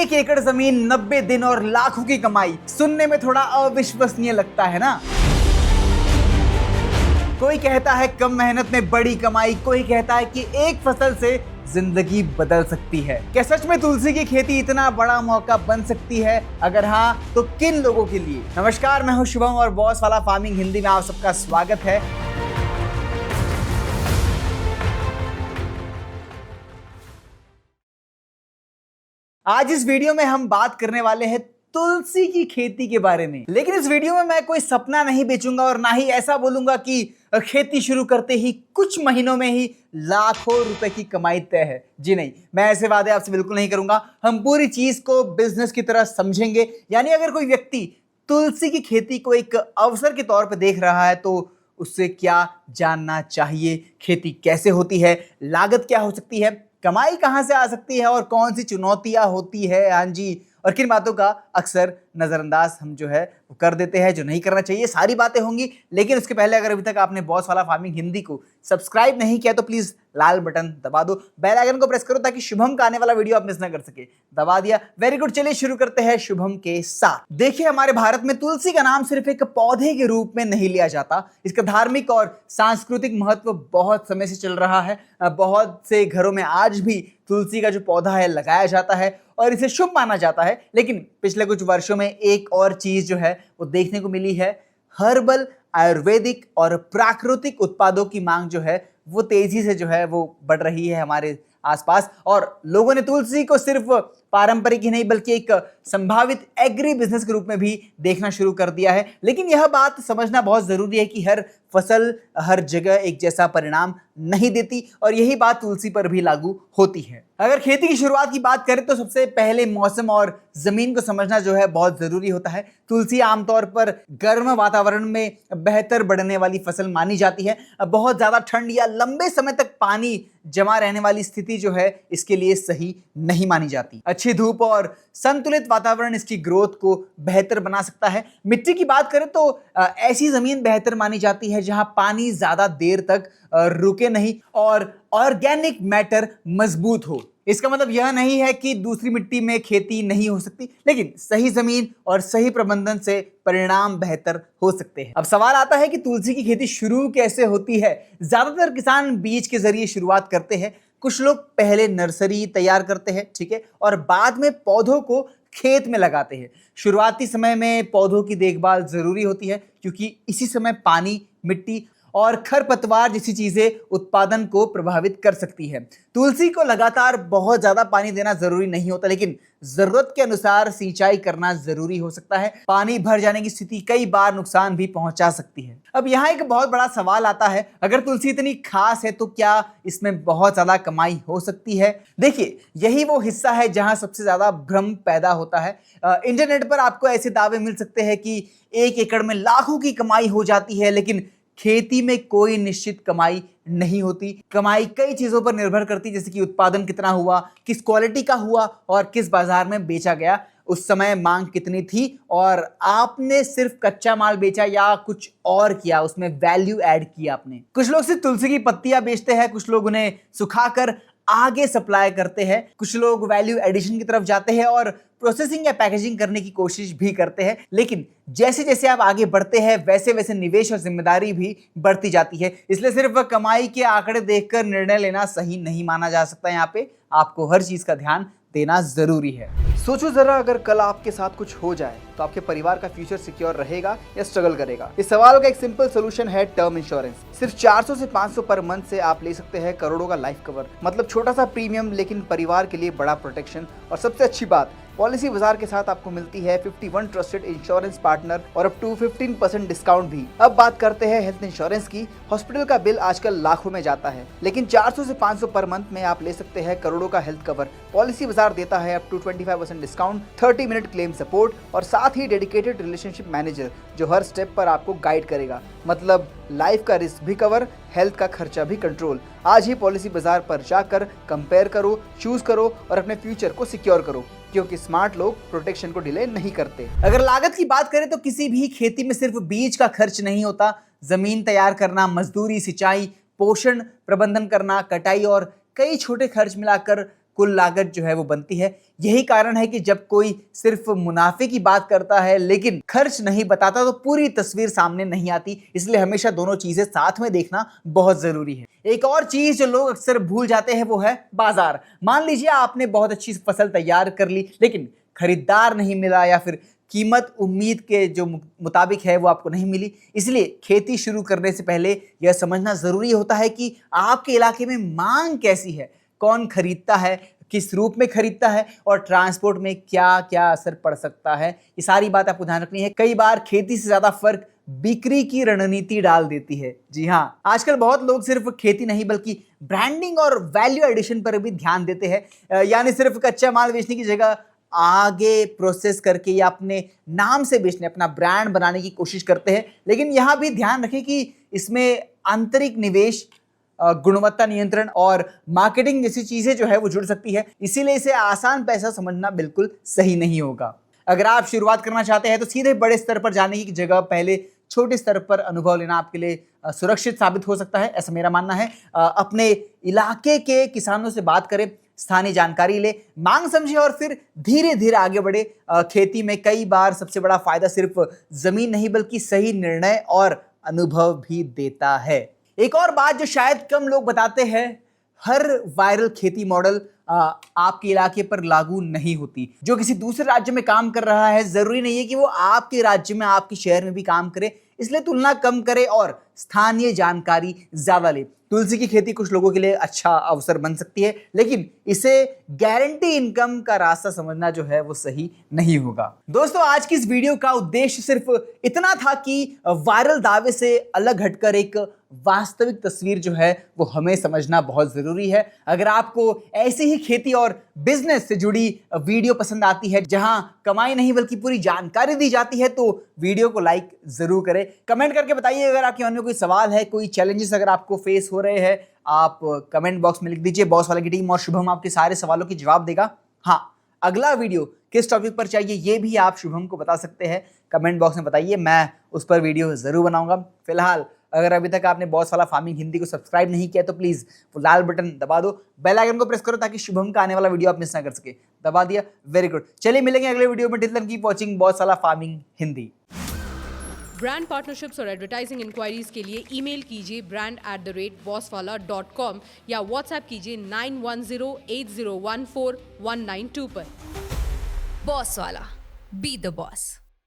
1 एकड़ जमीन, 90 दिन और लाखों की कमाई। सुनने में थोड़ा अविश्वसनीय लगता है ना। कोई कहता है कम मेहनत में बड़ी कमाई, कोई कहता है कि एक फसल से जिंदगी बदल सकती है। क्या सच में तुलसी की खेती इतना बड़ा मौका बन सकती है? अगर हाँ, तो किन लोगों के लिए? नमस्कार, मैं हूं शुभम और बॉस वाला फार्मिंग हिंदी में आप सबका स्वागत है। आज इस वीडियो में हम बात करने वाले हैं तुलसी की खेती के बारे में। लेकिन इस वीडियो में मैं कोई सपना नहीं बेचूंगा और ना ही ऐसा बोलूंगा कि खेती शुरू करते ही कुछ महीनों में ही लाखों रुपए की कमाई तय है। जी नहीं, मैं ऐसे वादे आपसे बिल्कुल नहीं करूंगा। हम पूरी चीज को बिजनेस की तरह समझेंगे। यानी अगर कोई व्यक्ति तुलसी की खेती को एक अवसर के तौर पर देख रहा है तो उससे क्या जानना चाहिए, खेती कैसे होती है, लागत क्या हो सकती है, कमाई कहां से आ सकती है और कौन सी चुनौतियां होती है, हाँ जी, और किन बातों का अक्सर नजरअंदाज हम जो है वो कर देते हैं, जो नहीं करना चाहिए। सारी बातें होंगी। लेकिन उसके पहले अगर अभी तक आपने बॉस वाला फार्मिंग हिंदी को सब्सक्राइब नहीं किया तो प्लीज लाल बटन दबा दो, बेल आइकन को प्रेस करो ताकि शुभम का आने वाला वीडियो आप मिस ना कर सके। दबा दिया, वेरी गुड। चलिए शुरू करते हैं शुभम के साथ। देखिए, हमारे भारत में तुलसी का नाम सिर्फ एक पौधे के रूप में नहीं लिया जाता। इसका धार्मिक और सांस्कृतिक महत्व बहुत समय से चल रहा है। बहुत से घरों में आज भी तुलसी का जो पौधा है लगाया जाता है और इसे शुभ माना जाता है। लेकिन पिछले कुछ वर्षों में एक और चीज जो है वो देखने को मिली है। हर्बल, आयुर्वेदिक और प्राकृतिक उत्पादों की मांग जो है वो तेजी से जो है वो बढ़ रही है हमारे आसपास, और लोगों ने तुलसी को सिर्फ पारंपरिक ही नहीं बल्कि एक संभावित एग्री बिजनेस के रूप में भी देखना शुरू कर दिया है। लेकिन यह बात समझना बहुत जरूरी है कि हर फसल हर जगह एक जैसा परिणाम नहीं देती, और यही बात तुलसी पर भी लागू होती है। अगर खेती की शुरुआत की बात करें तो सबसे पहले मौसम और जमीन को समझना जो है बहुत जरूरी होता है। तुलसी आमतौर पर गर्म वातावरण में बेहतर बढ़ने वाली फसल मानी जाती है। बहुत ज्यादा ठंड या लंबे समय तक पानी जमा रहने वाली स्थिति जो है इसके लिए सही नहीं मानी जाती। अच्छी धूप और संतुलित वातावरण इसकी ग्रोथ को बेहतर बना सकता है। मिट्टी की बात करें तो ऐसी जमीन बेहतर मानी जाती है जहां पानी ज्यादा देर तक रुके नहीं और ऑर्गेनिक मैटर मजबूत हो। इसका मतलब यह नहीं है कि दूसरी मिट्टी में खेती नहीं हो सकती, लेकिन सही जमीन और सही प्रबंधन से परिणाम बेहतर हो सकते हैं। अब सवाल आता है कि तुलसी की खेती शुरू कैसे होती है। ज्यादातर किसान बीज के जरिए शुरुआत करते हैं। कुछ लोग पहले नर्सरी तैयार करते हैं, ठीक है, और बाद में पौधों को खेत में लगाते हैं। शुरुआती समय में पौधों की देखभाल जरूरी होती है क्योंकि इसी समय पानी, मिट्टी और खरपतवार जैसी चीजें उत्पादन को प्रभावित कर सकती है। तुलसी को लगातार बहुत ज्यादा पानी देना जरूरी नहीं होता, लेकिन जरूरत के अनुसार सिंचाई करना जरूरी हो सकता है। पानी भर जाने की स्थिति कई बार नुकसान भी पहुंचा सकती है। अब यहाँ एक बहुत बड़ा सवाल आता है, अगर तुलसी इतनी खास है तो क्या इसमें बहुत ज्यादा कमाई हो सकती है? देखिए, यही वो हिस्सा है जहां सबसे ज्यादा भ्रम पैदा होता है। इंटरनेट पर आपको ऐसे दावे मिल सकते हैं कि 1 एकड़ में लाखों की कमाई हो जाती है, लेकिन खेती में कोई निश्चित कमाई नहीं होती। कमाई कई चीजों पर निर्भर करती है, जैसे कि उत्पादन कितना हुआ, किस क्वालिटी का हुआ और किस बाजार में बेचा गया, उस समय मांग कितनी थी और आपने सिर्फ कच्चा माल बेचा या कुछ और किया, उसमें वैल्यू ऐड किया आपने। कुछ लोग सिर्फ तुलसी की पत्तियां बेचते हैं, कुछ लोग उन्हें सुखाकर आगे सप्लाई करते हैं, कुछ लोग वैल्यू एडिशन की तरफ जाते हैं और प्रोसेसिंग या पैकेजिंग करने की कोशिश भी करते हैं। लेकिन जैसे जैसे आप आगे बढ़ते हैं वैसे वैसे निवेश और जिम्मेदारी भी बढ़ती जाती है। इसलिए सिर्फ कमाई के आंकड़े देखकर निर्णय लेना सही नहीं माना जा सकता। यहाँ पे आपको हर चीज का ध्यान देना जरूरी है। सोचो जरा, अगर कल आपके साथ कुछ हो जाए तो आपके परिवार का फ्यूचर सिक्योर रहेगा या स्ट्रगल करेगा? इस सवाल का एक सिंपल सोल्यूशन है टर्म इंश्योरेंस। सिर्फ 400 से 500 पर मंथ से आप ले सकते हैं करोड़ों का लाइफ कवर। मतलब छोटा सा प्रीमियम लेकिन परिवार के लिए बड़ा प्रोटेक्शन। और सबसे अच्छी बात, पॉलिसी बाजार के साथ आपको मिलती है 51 ट्रस्टेड इंश्योरेंस पार्टनर और अप टू 15% डिस्काउंट भी। अब बात करते हैं हेल्थ इंश्योरेंस की। हॉस्पिटल का बिल आजकल लाखों में जाता है, लेकिन 400 से 500 पर मंथ में आप ले सकते हैं करोड़ों का हेल्थ कवर। पॉलिसी बाजार देता है up to 25% discount, 30 minute claim support और साथ ही डेडिकेटेड रिलेशनशिप मैनेजर जो हर स्टेप पर आपको गाइड करेगा। मतलब लाइफ का रिस्क भी कवर, हेल्थ का खर्चा भी कंट्रोल। आज ही पॉलिसी बाजार पर जाकर कंपेयर करो, चूज करो और अपने फ्यूचर को सिक्योर करो, क्योंकि स्मार्ट लोग प्रोटेक्शन को डिले नहीं करते। अगर लागत की बात करें तो किसी भी खेती में सिर्फ बीज का खर्च नहीं होता। जमीन तैयार करना, मजदूरी, सिंचाई, पोषण प्रबंधन करना, कटाई और कई छोटे खर्च मिलाकर कुल लागत जो है वो बनती है। यही कारण है कि जब कोई सिर्फ मुनाफे की बात करता है लेकिन खर्च नहीं बताता तो पूरी तस्वीर सामने नहीं आती। इसलिए हमेशा दोनों चीजें साथ में देखना बहुत जरूरी है। एक और चीज जो लोग अक्सर भूल जाते हैं वो है बाजार। मान लीजिए आपने बहुत अच्छी फसल तैयार कर ली लेकिन खरीदार नहीं मिला या फिर कीमत उम्मीद के जो मुताबिक है वो आपको नहीं मिली। इसलिए खेती शुरू करने से पहले यह समझना जरूरी होता है कि आपके इलाके में मांग कैसी है, कौन खरीदता है, किस रूप में खरीदता है और ट्रांसपोर्ट में क्या क्या असर पड़ सकता है। ये सारी बात आपको ध्यान रखनी है। कई बार खेती से ज्यादा फर्क बिक्री की रणनीति डाल देती है। जी हाँ, आजकल बहुत लोग सिर्फ खेती नहीं बल्कि ब्रांडिंग और वैल्यू एडिशन पर भी ध्यान देते हैं। यानी सिर्फ कच्चा माल बेचने की जगह आगे प्रोसेस करके या अपने नाम से बेचने, अपना ब्रांड बनाने की कोशिश करते हैं। लेकिन यहां भी ध्यान रखें कि इसमें आंतरिक निवेश, गुणवत्ता नियंत्रण और मार्केटिंग जैसी चीजें जो है वो जुड़ सकती है। इसीलिए इसे आसान पैसा समझना बिल्कुल सही नहीं होगा। अगर आप शुरुआत करना चाहते हैं तो सीधे बड़े स्तर पर जाने की जगह पहले छोटे स्तर पर अनुभव लेना आपके लिए सुरक्षित साबित हो सकता है, ऐसा मेरा मानना है। अपने इलाके के किसानों से बात करें, स्थानीय जानकारी ले, मांग समझे और फिर धीरे धीरे आगे बढ़े। खेती में कई बार सबसे बड़ा फायदा सिर्फ जमीन नहीं बल्कि सही निर्णय और अनुभव भी देता है। एक और बात जो शायद कम लोग बताते हैं, हर वायरल खेती मॉडल आपके इलाके पर लागू नहीं होती। जो किसी दूसरे राज्य में काम कर रहा है जरूरी नहीं है कि वो आपके राज्य में, आपके शहर में भी काम करे। इसलिए तुलना कम करे और स्थानीय जानकारी ज्यादा ले। तुलसी की खेती कुछ लोगों के लिए अच्छा अवसर बन सकती है लेकिन इसे गारंटी इनकम का रास्ता समझना जो है वो सही नहीं होगा। दोस्तों, आज की इस वीडियो का उद्देश्य सिर्फ इतना था कि वायरल दावे से अलग हटकर एक वास्तविक तस्वीर जो है वो हमें समझना बहुत जरूरी है। अगर आपको ऐसे ही खेती और बिजनेस से जुड़ी वीडियो पसंद आती है जहां कमाई नहीं बल्कि पूरी जानकारी दी जाती है तो वीडियो को लाइक जरूर करें। कमेंट करके बताइए अगर आपके मन में कोई सवाल है, कोई चैलेंजेस अगर आपको फेस हो रहे हैं, आप कमेंट बॉक्स में लिख दीजिए। बॉस वाला की टीम और शुभम आपके सारे सवालों की जवाब देगा। हाँ, अगला वीडियो किस टॉपिक पर चाहिए ये भी आप शुभम को बता सकते हैं। कमेंट बॉक्स में बताइए, मैं उस पर वीडियो जरूर बनाऊंगा। फिलहाल अगर अभी तक आपने बॉस वाला फार्मिंग हिंदी को सब्सक्राइब नहीं किया तो प्लीज वो लाल बटन दबा दो, बेल आइकन को प्रेस करो ताकि शुभम का आने वाला वीडियो आप मिस ना कर सके। दबा दिया, वेरी गुड। चलिए मिलेंगे अगले वीडियो में। Till then keep watching boss वाला फार्मिंग हिंदी। ब्रांड पार्टनरशिप्स और एडवर्टाइजिंग इंक्वायरीज के लिए ईमेल कीजिए brand@bosswala.com या व्हाट्सएप कीजिए 9108014192 पर। बॉस वाला, बी द बॉस।